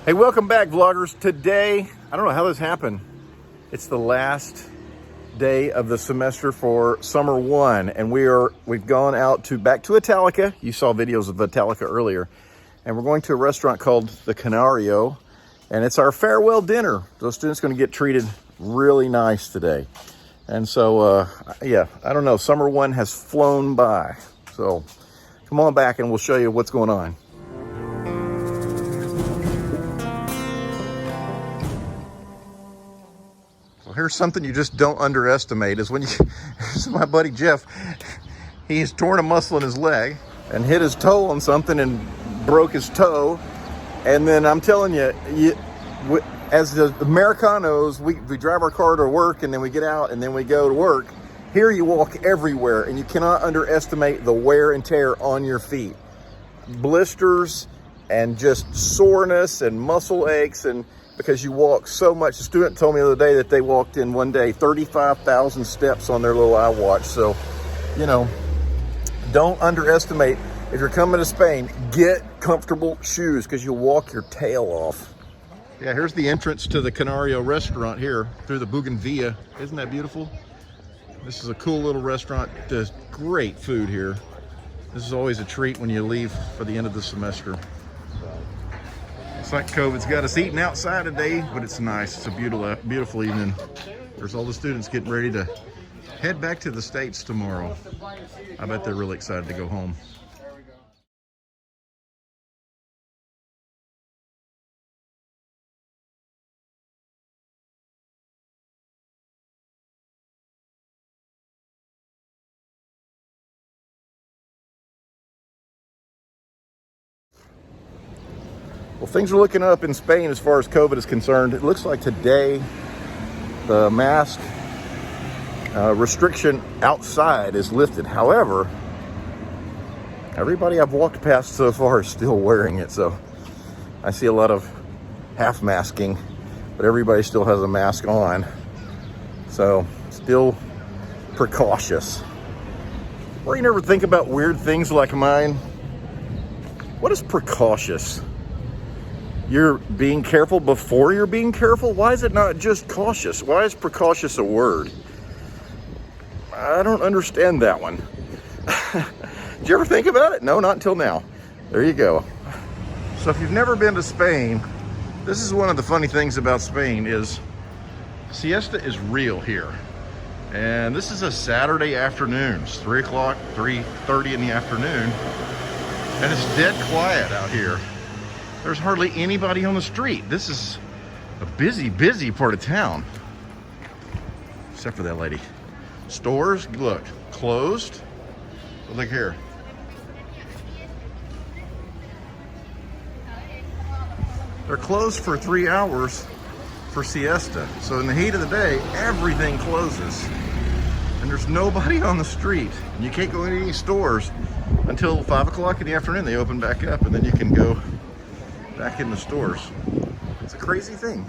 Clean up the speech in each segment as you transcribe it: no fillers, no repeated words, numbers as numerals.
Hey, welcome back, vloggers. Today, I don't know how this happened. It's the last day of the semester for summer one, and we've gone out back to Italica. You saw videos of Italica earlier, and we're going to a restaurant called the Canario, and it's our farewell dinner. Those students are going to get treated really nice today, and so yeah, I don't know. Summer one has flown by, so come on back, and we'll show you what's going on. Here's something you just don't underestimate is when you, this is my buddy Jeff, he's torn a muscle in his leg and hit his toe on something and broke his toe. And then I'm telling you, as the Americanos, we drive our car to work and then we get out and then we go to work. Here you walk everywhere and you cannot underestimate the wear and tear on your feet. Blisters and just soreness and muscle aches, and because you walk so much. The student told me the other day that they walked in one day 35,000 steps on their little iWatch. So, you know, don't underestimate. If you're coming to Spain, get comfortable shoes because you'll walk your tail off. Yeah, here's the entrance to the Canario restaurant here through the Bougainvillea. Isn't that beautiful? This is a cool little restaurant. There's great food here. This is always a treat when you leave for the end of the semester. It's like COVID's got us eating outside today, but it's nice. It's a beautiful evening. There's all the students getting ready to head back to the States tomorrow. I bet they're really excited to go home. Well, things are looking up in Spain as far as COVID is concerned. It looks like today the mask restriction outside is lifted. However, everybody I've walked past so far is still wearing it. So I see a lot of half masking, but everybody still has a mask on. So still precautious. Well, you never think about weird things like mine. What is precautious? You're being careful before you're being careful? Why is it not just cautious? Why is precautious a word? I don't understand that one. Did you ever think about it? No, not until now. There you go. So if you've never been to Spain, this is one of the funny things about Spain is siesta is real here. And this is a Saturday afternoon. It's 3 o'clock, 3:30 in the afternoon. And it's dead quiet out here. There's hardly anybody on the street. This is a busy part of town. Except for that lady. Stores, look, closed. But look here. They're closed for 3 hours for siesta. So in the heat of the day, everything closes. And there's nobody on the street. And you can't go into any stores until 5 o'clock in the afternoon. They open back up and then you can go back in the stores. It's a crazy thing.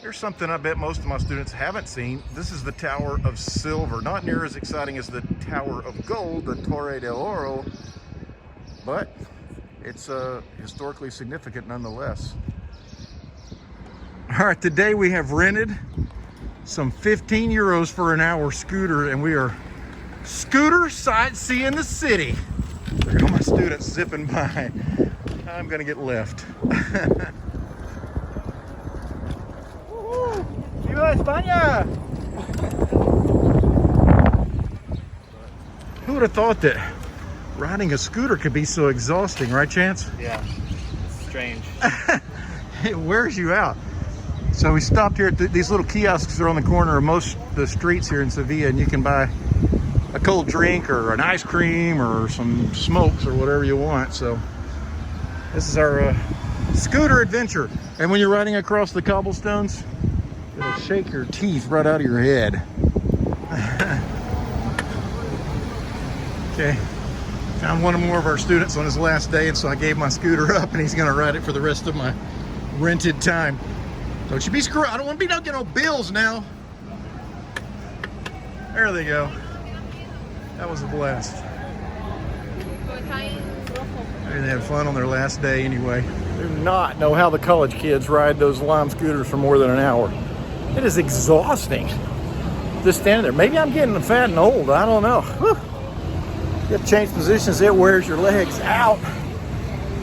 Here's something I bet most of my students haven't seen. This is the Tower of Silver. Not near as exciting as the Tower of Gold, the Torre del Oro, but it's historically significant nonetheless. All right, today we have rented some 15 euros for an hour scooter, and we are scooter sightseeing the city. There go my students zipping by. I'm gonna get left. Viva España! Who would have thought that riding a scooter could be so exhausting, right, Chance? Yeah, strange. It wears you out. So we stopped here at these little kiosks that are on the corner of most of the streets here in Seville, and you can buy a cold drink or an ice cream or some smokes or whatever you want. So this is our scooter adventure. And when you're riding across the cobblestones, it'll shake your teeth right out of your head. Okay, found one more of our students on his last day, and so I gave my scooter up, and he's gonna ride it for the rest of my rented time. Don't you be screwed. I don't want to be getting no bills now. There they go. That was a blast. Maybe they had fun on their last day anyway. do not know how the college kids ride those Lime scooters for more than an hour. It is exhausting just standing there. Maybe I'm getting fat and old, I don't know. Whew. You have to change positions, it wears your legs out.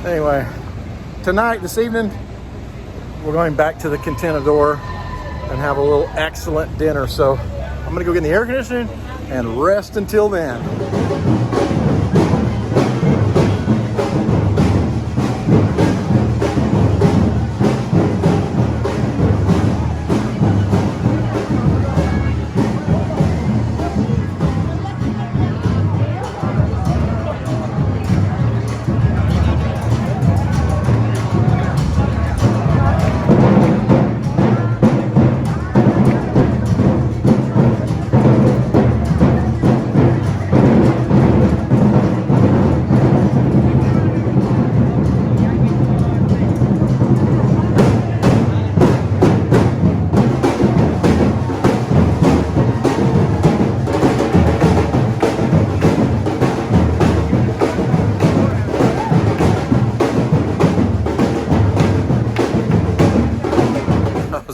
Anyway, this evening, we're going back to the Contentador and have a little excellent dinner. So I'm gonna go get in the air conditioning and rest until then.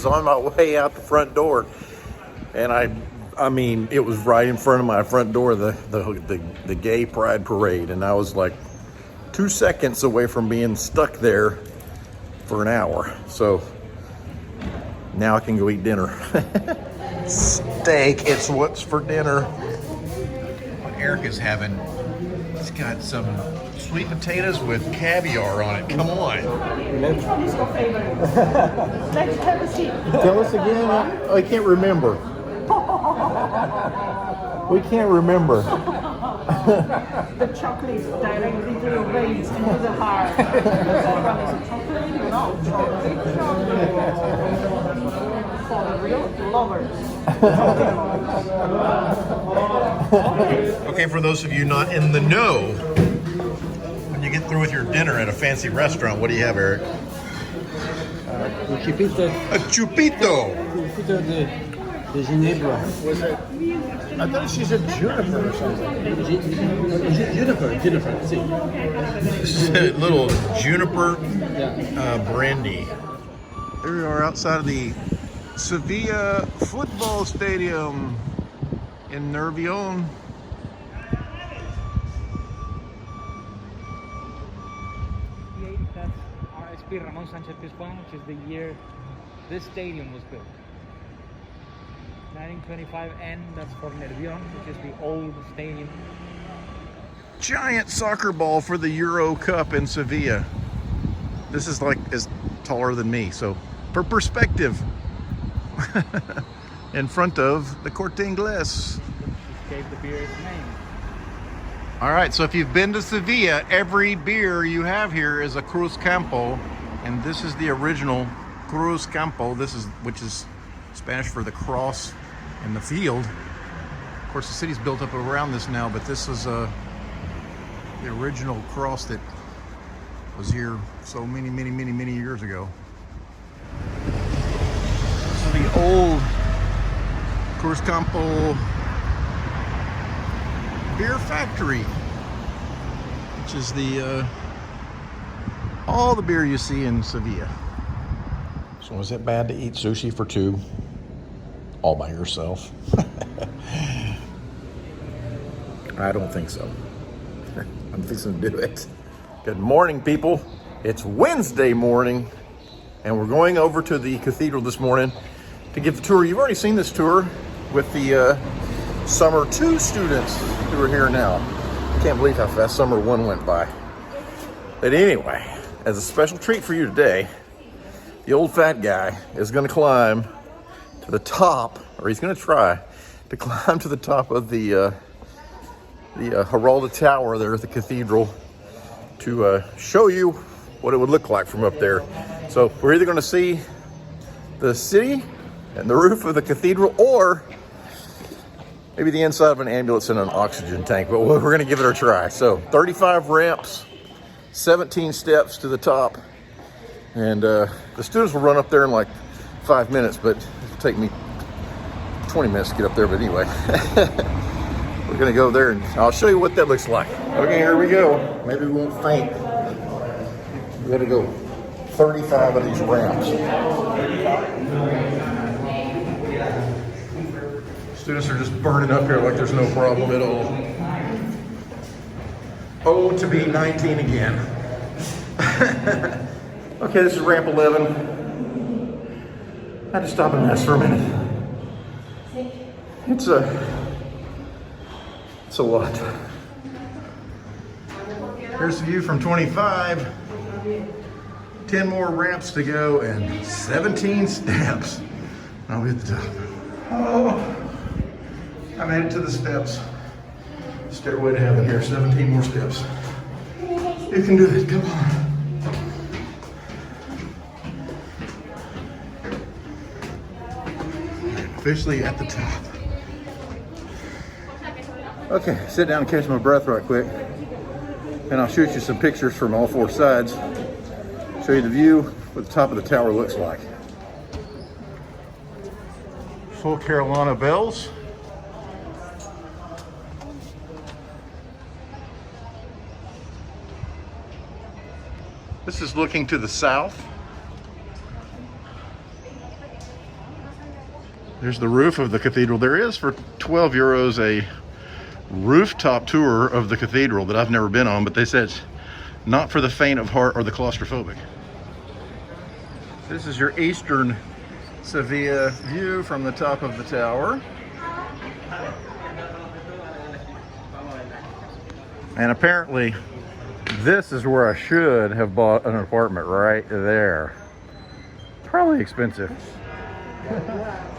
On my way out the front door, and I mean it was right in front of my front door, the gay pride parade, and I was like 2 seconds away from being stuck there for an hour. So now I can go eat dinner. Steak, it's what's for dinner. What Eric is having, it's got some sweet potatoes with caviar on it. Come on. Which one is your favorite? Let's have a seat. Tell us again. I can't remember. We can't remember. The chocolate directly to the veins, into the heart. The second one is a chocolate, chocolate. For the real lovers. Okay, for those of you not in the know, when you get through with your dinner at a fancy restaurant, what do you have, Eric? Un chupito. A chupito. Chupito de Ginebra. Was it? I thought she said juniper or something. Juniper, see. Little juniper brandy. Here we are outside of the Sevilla football stadium in Nervión. That's RSP Ramon Sanchez Pizjuan, which is the year this stadium was built. 1925N, that's for Nervión, which is the old stadium. Giant soccer ball for the Euro Cup in Sevilla. This is like is taller than me, so for perspective, in front of the Corte Inglés. Which gave the beer its name. All right, so if you've been to Sevilla, every beer you have here is a Cruz Campo, and this is the original Cruz Campo. Which is Spanish for the cross in the field. Of course, the city's built up around this now, but this is the original cross that was here so many years ago. This is the old Cruz Campo beer factory, which is the all the beer you see in Sevilla. So is it bad to eat sushi for two all by yourself? I don't think so. I'm fixing to do it. Good morning, people. It's Wednesday morning, and we're going over to the cathedral this morning to give the tour. You've already seen this tour with the Summer 2 students who are here now. I can't believe how fast Summer 1 went by. But anyway, as a special treat for you today, the old fat guy is going to climb to the top, or he's going to try to climb to the top of the Giralda Tower there at the cathedral to show you what it would look like from up there. So we're either going to see the city and the roof of the cathedral, or maybe the inside of an ambulance and an oxygen tank, but we're going to give it a try. So 35 ramps, 17 steps to the top, and the students will run up there in like 5 minutes, but it'll take me 20 minutes to get up there. But anyway, we're going to go there and I'll show you what that looks like. Okay, here we go. Maybe we won't faint. We got to go. 35 of these ramps. Students are just burning up here like there's no problem at all. Oh, to be 19 again. Okay, this is ramp 11. I had to stop and rest for a minute. It's a lot. Here's the view from 25. 10 more ramps to go and 17 steps. I'll be at the top. Oh, I made it to the steps. Stairway to heaven here, 17 more steps. You can do it, come on. Officially at the top. Okay, sit down and catch my breath right quick. And I'll shoot you some pictures from all four sides. Show you the view, what the top of the tower looks like. Full Carolina bells. This is looking to the south. There's the roof of the cathedral. There is for 12 euros a rooftop tour of the cathedral that I've never been on, but they said it's not for the faint of heart or the claustrophobic. This is your eastern Seville view from the top of the tower. And apparently this is where I should have bought an apartment, right there. Probably expensive.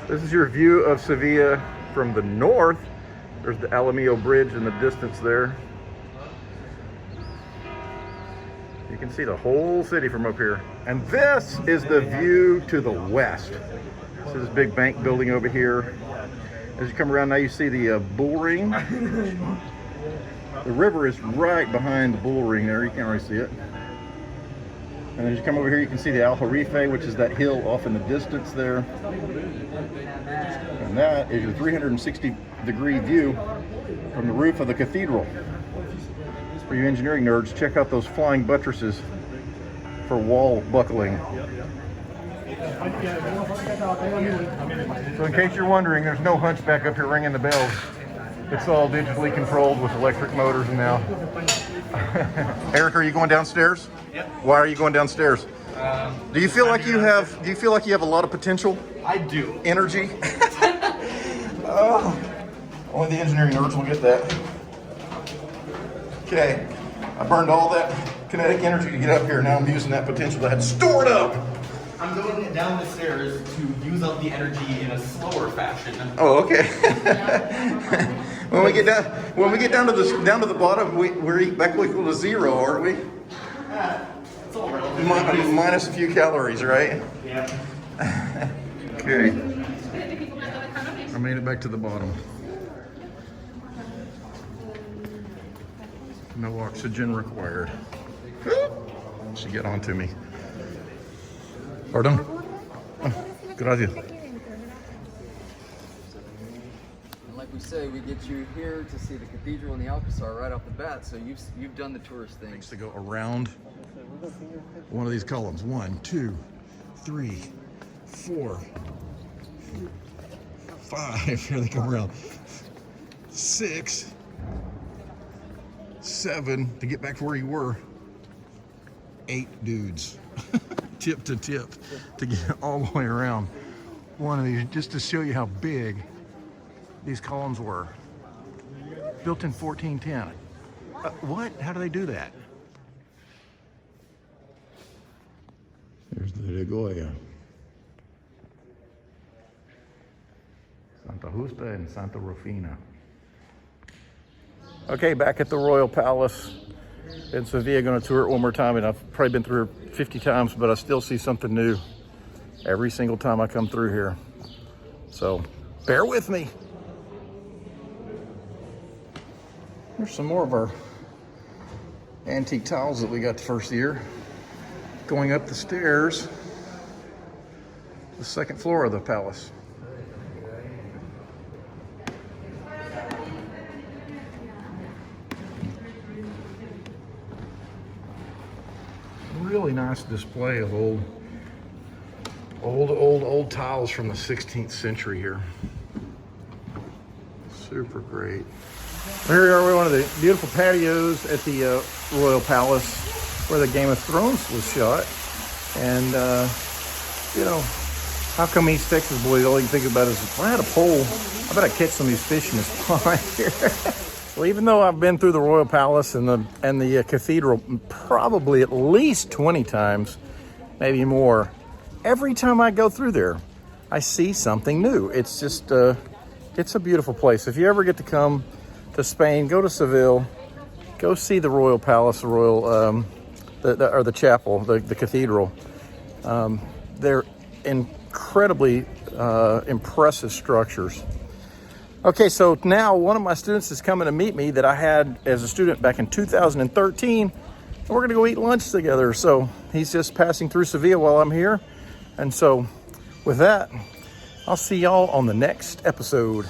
This is your view of Seville from the north. There's the Alamillo Bridge in the distance there. You can see the whole city from up here. And this is the view to the west. So this big bank building over here. As you come around now, you see the bull ring. The river is right behind the bull ring there. You can't really see it. And as you come over here, you can see the Aljarife, which is that hill off in the distance there. And that is your 360-degree view from the roof of the cathedral. For you engineering nerds, check out those flying buttresses for wall buckling. So in case you're wondering, there's no hunchback up here ringing the bells. It's all digitally controlled with electric motors now. Eric, are you going downstairs? Yep. Why are you going downstairs? Do you feel like you have a lot of potential? I do. Energy? Oh, only the engineering nerds will get that. Okay, I burned all that kinetic energy to get up here. Now I'm using that potential that I had stored up. I'm going down the stairs to use up the energy in a slower fashion. Oh, okay. when we get down to the bottom, we're back equal to zero, aren't we? It's all relative. Minus a few calories, right? Yeah. Okay. I made it back to the bottom. No oxygen required. She get on to me. Pardon? Oh, gracias. And like we say, we get you here to see the cathedral and the Alcazar right off the bat, so you've done the tourist thing. Needs to go around one of these columns. 1, 2, 3, 4, 5. Here they come around. 6, 7 to get back to where you were. 8 dudes. Tip to tip to get all the way around one of these, just to show you how big these columns were. Built in 1410. What? How do they do that? There's the de Goya. Santa Justa and Santa Rufina. Okay, back at the Royal Palace in Seville. Going to tour it one more time, and I've probably been through it 50 times, but I still see something new every single time I come through here. So bear with me. Here's some more of our antique tiles that we got the first year. Going up the stairs, the second floor of the palace. Really really nice display of old tiles from the 16th century here. Super great. Here we are, we're one of the beautiful patios at the Royal Palace where the Game of Thrones was shot. And, you know, how come East Texas boys, all you can think about is, if I had a pole, I bet I'd catch some of these fish in this pond here. Well, even though I've been through the Royal Palace and the cathedral probably at least 20 times, maybe more, every time I go through there, I see something new. It's just, it's a beautiful place. If you ever get to come to Spain, go to Seville, go see the Royal Palace, the Royal, or the chapel, the cathedral. They're incredibly impressive structures. Okay, so now one of my students is coming to meet me that I had as a student back in 2013. And we're gonna go eat lunch together. So he's just passing through Seville while I'm here. And so with that, I'll see y'all on the next episode.